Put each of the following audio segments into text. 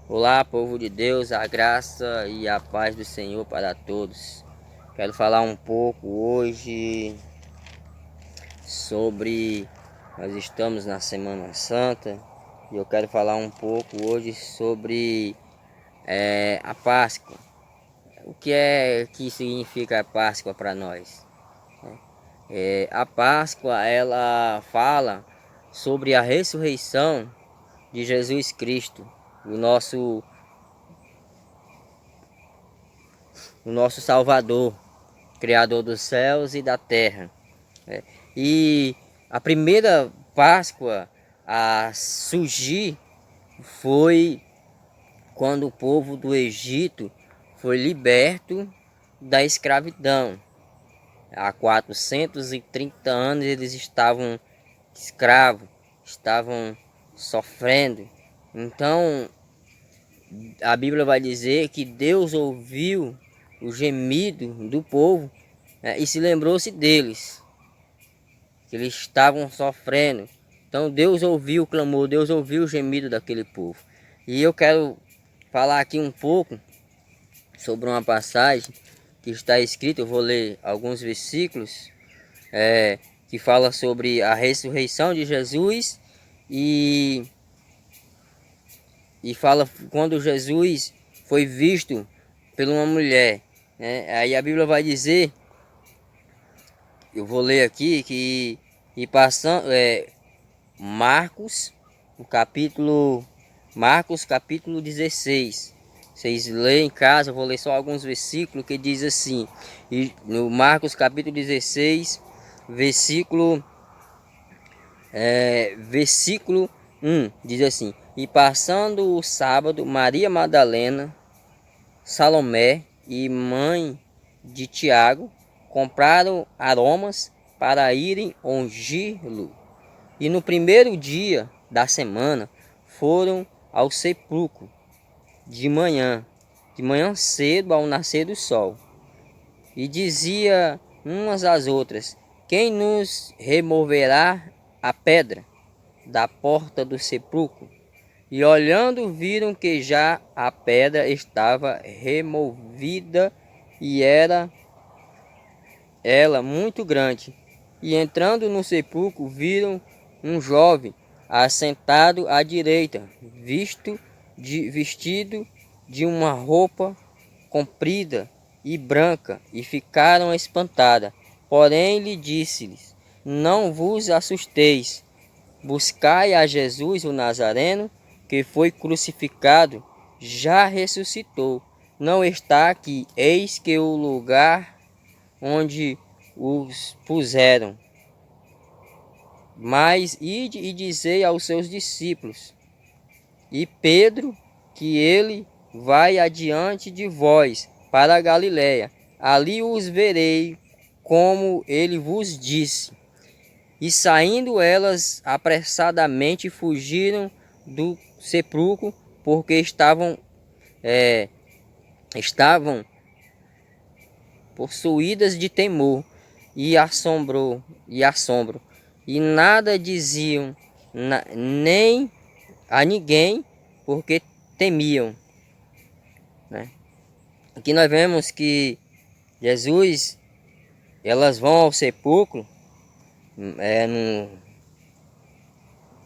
Olá, povo de Deus, a graça e a paz do Senhor para todos. Quero falar um pouco hoje sobre. Nós estamos na Semana Santa e eu quero falar um pouco hoje sobre a Páscoa. O que significa a Páscoa para nós? A Páscoa ela fala sobre a ressurreição de Jesus Cristo, o nosso Salvador, Criador dos céus e da terra. E a primeira Páscoa a surgir foi quando o povo do Egito foi liberto da escravidão. Há 430 anos eles estavam escravos, estavam sofrendo. Então a Bíblia vai dizer que Deus ouviu o gemido do povo, e se lembrou-se deles, que eles estavam sofrendo. Então Deus ouviu o clamor, Deus ouviu o gemido daquele povo. E eu quero falar aqui um pouco sobre uma passagem que está escrita. Eu vou ler alguns versículos que fala sobre a ressurreição de Jesus e fala quando Jesus foi visto por uma mulher, né? Aí a Bíblia vai dizer, eu vou ler aqui, que passando Marcos, Marcos capítulo 16. Vocês leem em casa, eu vou ler só alguns versículos que diz assim. E no Marcos capítulo 16, versículo 1, diz assim: E passando o sábado, Maria Madalena, Salomé e mãe de Tiago compraram aromas para irem ungí-lo. E no primeiro dia da semana foram ao sepulcro de manhã cedo, ao nascer do sol. E dizia umas às outras: Quem nos removerá a pedra da porta do sepulcro? E olhando viram que já a pedra estava removida e era ela muito grande. E entrando no sepulcro viram um jovem assentado à direita, vestido de uma roupa comprida e branca, e ficaram espantadas. Porém lhe disse-lhes: Não vos assusteis, buscai a Jesus o Nazareno, que foi crucificado, já ressuscitou, não está aqui, eis que o lugar onde os puseram. Mas ide e dizei aos seus discípulos e Pedro que ele vai adiante de vós para a Galiléia. Ali os verei, como ele vos disse. E saindo elas apressadamente fugiram do sepulcro, porque estavam possuídas de temor e assombro, e nada diziam nem a ninguém, porque temiam, né? Aqui nós vemos que Jesus, elas vão ao sepulcro,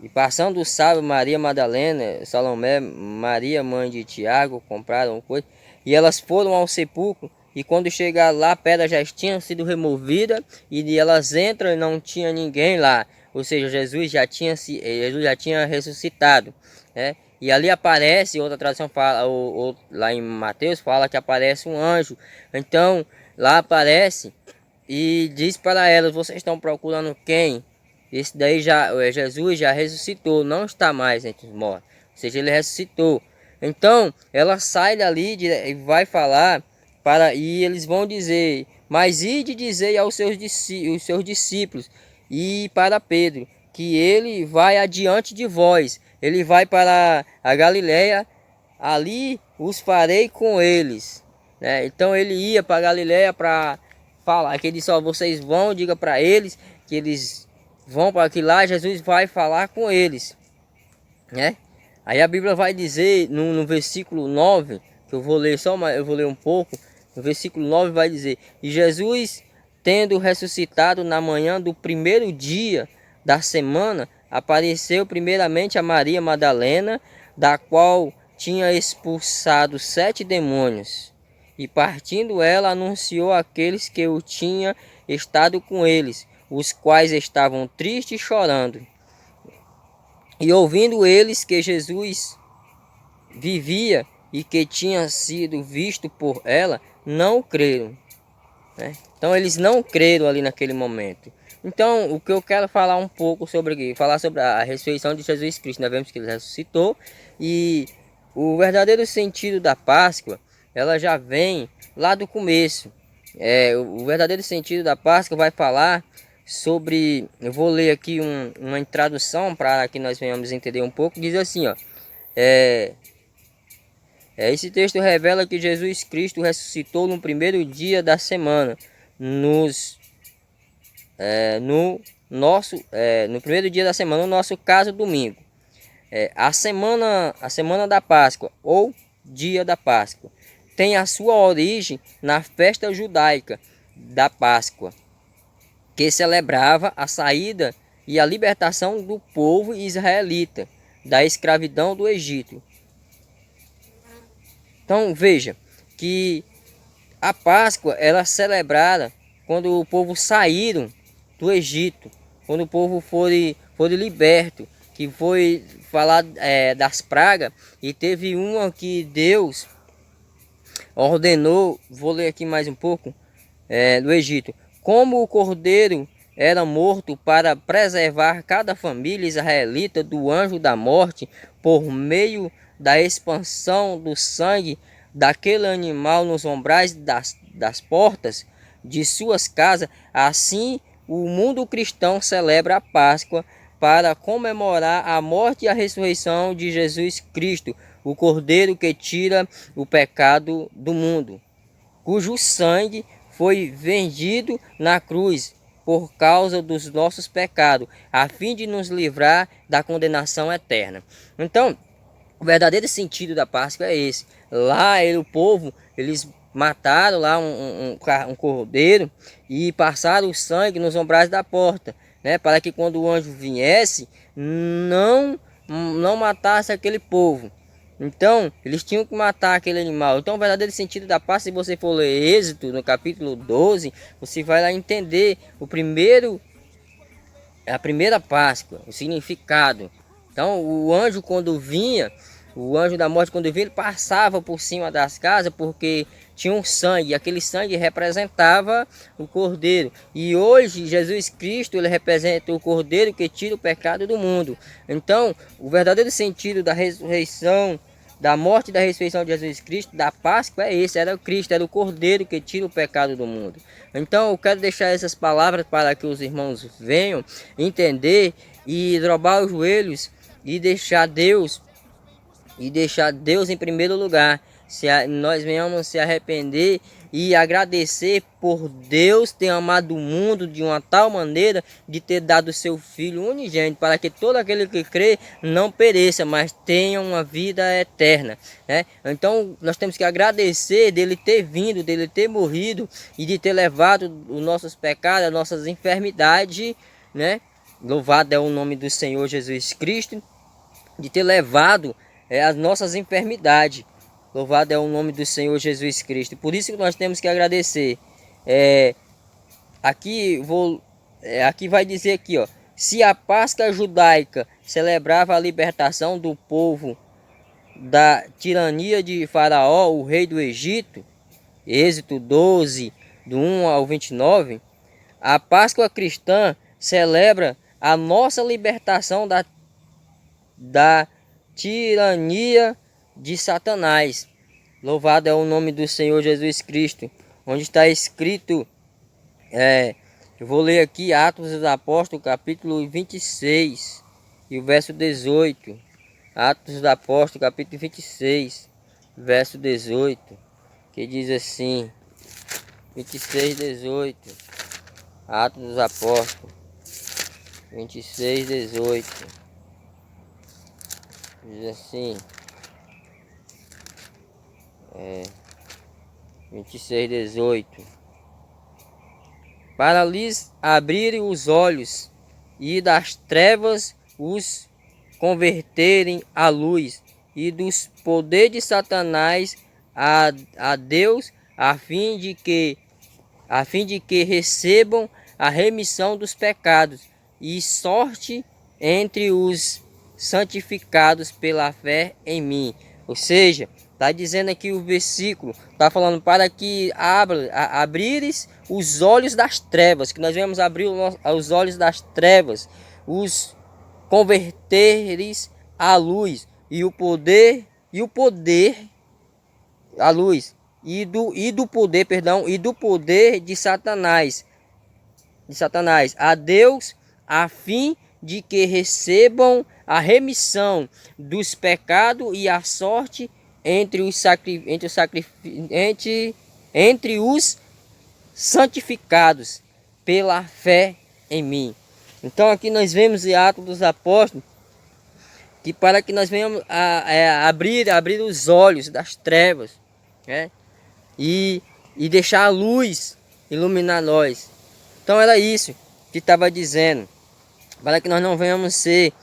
e passando o sábado, Maria Madalena, Salomé, Maria mãe de Tiago compraram coisa, e elas foram ao sepulcro. E quando chegar lá, a pedra já tinha sido removida, e elas entram e não tinha ninguém lá. Ou seja, Jesus já tinha ressuscitado, né? E ali aparece, outra tradução fala, lá em Mateus fala que aparece um anjo. Então lá aparece e diz para elas: vocês estão procurando quem? Esse daí Jesus já ressuscitou, não está mais entre os mortos. Ou seja, ele ressuscitou. Então ela sai dali e vai falar e eles vão dizer: Mas ide dizer aos seus discípulos e para Pedro que ele vai adiante de vós. Ele vai para a Galiléia, ali os farei com eles, né? Então ele ia para a Galiléia para falar, que ele disse: vocês vão, diga para eles que eles vão para que lá Jesus vai falar com eles, né? Aí a Bíblia vai dizer no versículo 9, que eu vou ler eu vou ler um pouco. No versículo 9 vai dizer: E Jesus, tendo ressuscitado na manhã do primeiro dia da semana, apareceu primeiramente a Maria Madalena, da qual tinha expulsado 7 demônios. E partindo ela, anunciou àqueles que o tinham estado com eles, os quais estavam tristes e chorando. E ouvindo eles que Jesus vivia e que tinha sido visto por ela, não creram, né? Então eles não creram ali naquele momento. Então o que eu quero falar um pouco sobre aqui, falar sobre a ressurreição de Jesus Cristo. Nós vemos que ele ressuscitou e o verdadeiro sentido da Páscoa, ela já vem lá do começo. O verdadeiro sentido da Páscoa vai falar sobre, eu vou ler aqui uma introdução para que nós venhamos entender um pouco. Diz assim, ó, é, esse texto revela que Jesus Cristo ressuscitou no primeiro dia da semana, no primeiro dia da semana, no nosso caso, domingo. A semana da Páscoa, ou dia da Páscoa, tem a sua origem na festa judaica da Páscoa, que celebrava a saída e a libertação do povo israelita da escravidão do Egito. Então veja que a Páscoa ela é celebrada quando o povo saíram do Egito, quando o povo foi liberto, que foi falar das pragas, e teve uma que Deus ordenou, vou ler aqui mais um pouco, do Egito. Como o cordeiro era morto para preservar cada família israelita do anjo da morte, por meio da expansão do sangue daquele animal nos umbrais das portas de suas casas, assim o mundo cristão celebra a Páscoa para comemorar a morte e a ressurreição de Jesus Cristo, o Cordeiro que tira o pecado do mundo, cujo sangue foi vendido na cruz por causa dos nossos pecados, a fim de nos livrar da condenação eterna. Então, o verdadeiro sentido da Páscoa é esse. Lá o povo, eles mataram lá um cordeiro e passaram o sangue nos umbrais da porta, né, para que quando o anjo viesse, não matasse aquele povo. Então, eles tinham que matar aquele animal. Então, o verdadeiro sentido da Páscoa, se você for ler Êxodo, no capítulo 12, você vai lá entender a primeira Páscoa, o significado. Então, o anjo quando vinha, o anjo da morte quando vinha, ele passava por cima das casas porque tinha um sangue, e aquele sangue representava o Cordeiro. E hoje Jesus Cristo, ele representa o Cordeiro que tira o pecado do mundo. Então, o verdadeiro sentido da ressurreição, da morte e da ressurreição de Jesus Cristo, da Páscoa, é esse, era o Cristo, era o Cordeiro que tira o pecado do mundo. Então eu quero deixar essas palavras para que os irmãos venham entender e dobrar os joelhos e deixar Deus em primeiro lugar. Nós venhamos se arrepender e agradecer por Deus ter amado o mundo de uma tal maneira de ter dado seu Filho unigênito, para que todo aquele que crê não pereça, mas tenha uma vida eterna, né? Então nós temos que agradecer dele ter vindo, dele ter morrido e de ter levado os nossos pecados, as nossas enfermidades, né? Louvado é o nome do Senhor Jesus Cristo, de ter levado as nossas enfermidades. Louvado é o nome do Senhor Jesus Cristo. Por isso que nós temos que agradecer. Aqui vai dizer aqui, ó. Se a Páscoa judaica celebrava a libertação do povo da tirania de Faraó, o rei do Egito, Êxodo 12, do 1 ao 29, a Páscoa cristã celebra a nossa libertação da tirania de Satanás. Louvado é o nome do Senhor Jesus Cristo. Onde está escrito, eu vou ler aqui Atos dos Apóstolos, capítulo 26 e o verso 18. Atos dos Apóstolos, capítulo 26, verso 18, que diz assim, 26, 18, Atos dos Apóstolos, 26, 18. Diz assim, 26:18. Para lhes abrirem os olhos e das trevas os converterem à luz e dos poderes de Satanás a Deus, a fim de que recebam a remissão dos pecados e sorte entre os santificados pela fé em mim. Ou seja, está dizendo aqui o versículo, está falando para que abrires os olhos das trevas, que nós vamos abrir os olhos das trevas, os converteres à luz à luz e do poder, perdão, e do poder de Satanás, a Deus, a fim de que recebam a remissão dos pecados e a sorte entre os santificados pela fé em mim. Então aqui nós vemos em Atos dos Apóstolos que para que nós venhamos abrir os olhos das trevas, né? E deixar a luz iluminar nós. Então era isso que estava dizendo, para que nós não venhamos ser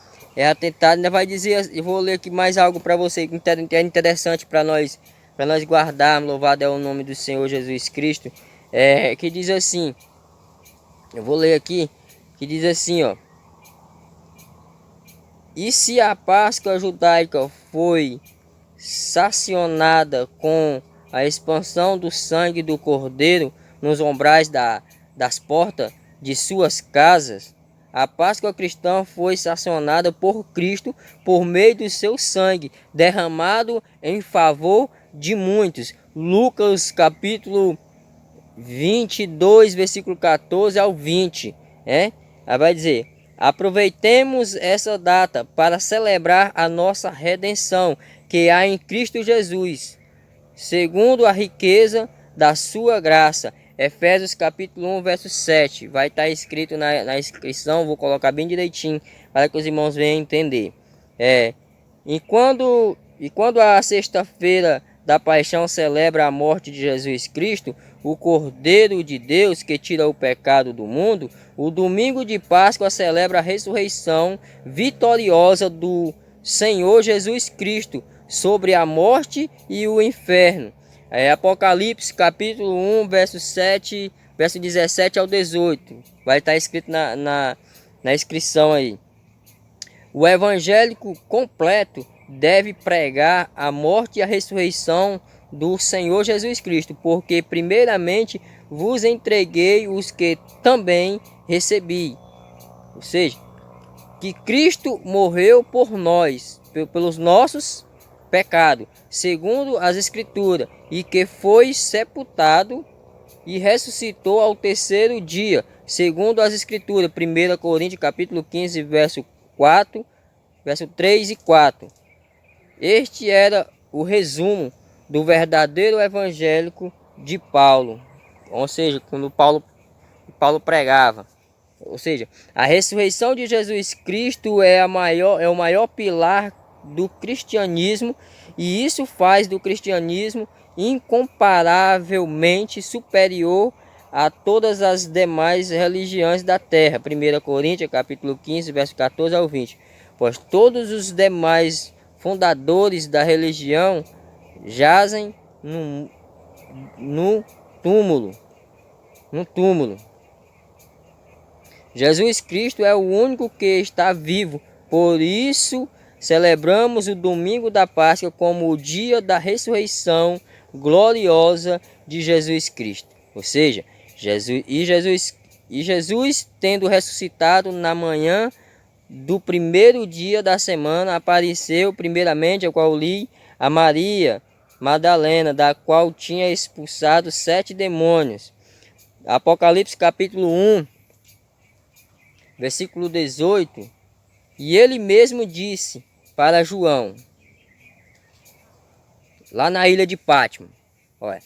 atentados. Ainda vai dizer, eu vou ler aqui mais algo para você que é interessante para nós guardarmos. Louvado é o nome do Senhor Jesus Cristo. Que diz assim, eu vou ler aqui, que diz assim, ó: e se a Páscoa judaica foi sacionada com a expansão do sangue do Cordeiro nos umbrais das portas de suas casas, a Páscoa cristã foi sacionada por Cristo por meio do seu sangue derramado em favor de muitos. Lucas capítulo 22, versículo 14 ao 20. Aí vai dizer: aproveitemos essa data para celebrar a nossa redenção que há em Cristo Jesus, segundo a riqueza da sua graça. Efésios capítulo 1, verso 7. Vai estar escrito na inscrição, vou colocar bem direitinho para que os irmãos venham entender. E quando a sexta-feira da paixão celebra a morte de Jesus Cristo, o Cordeiro de Deus que tira o pecado do mundo, o domingo de Páscoa celebra a ressurreição vitoriosa do Senhor Jesus Cristo sobre a morte e o inferno. Apocalipse capítulo 1, verso 7, verso 17 ao 18. Vai estar escrito na inscrição aí. O evangélico completo deve pregar a morte e a ressurreição do Senhor Jesus Cristo, porque primeiramente vos entreguei os que também recebi. Ou seja, que Cristo morreu por nós, pelos nossos pecados, segundo as Escrituras, e que foi sepultado e ressuscitou ao terceiro dia, segundo as Escrituras. 1 Coríntios capítulo 15, verso 3 e 4. Este era o resumo do verdadeiro evangélico de Paulo, ou seja, quando Paulo pregava. Ou seja, a ressurreição de Jesus Cristo é o maior pilar do cristianismo, e isso faz do cristianismo incomparavelmente superior a todas as demais religiões da terra. 1 Coríntios capítulo 15, verso 14 ao 20. Pois todos os demais fundadores da religião jazem no túmulo. Jesus Cristo é o único que está vivo. Por isso celebramos o domingo da Páscoa como o dia da ressurreição gloriosa de Jesus Cristo. Ou seja, Jesus tendo ressuscitado na manhã do primeiro dia da semana, apareceu primeiramente, ao qual li, a Maria Madalena, da qual tinha expulsado 7 demônios. Apocalipse capítulo 1, versículo 18. E ele mesmo disse para João, lá na ilha de Pátimo: olha,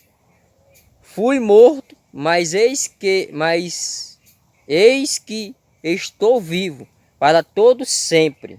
fui morto, mas eis que estou vivo para todo sempre.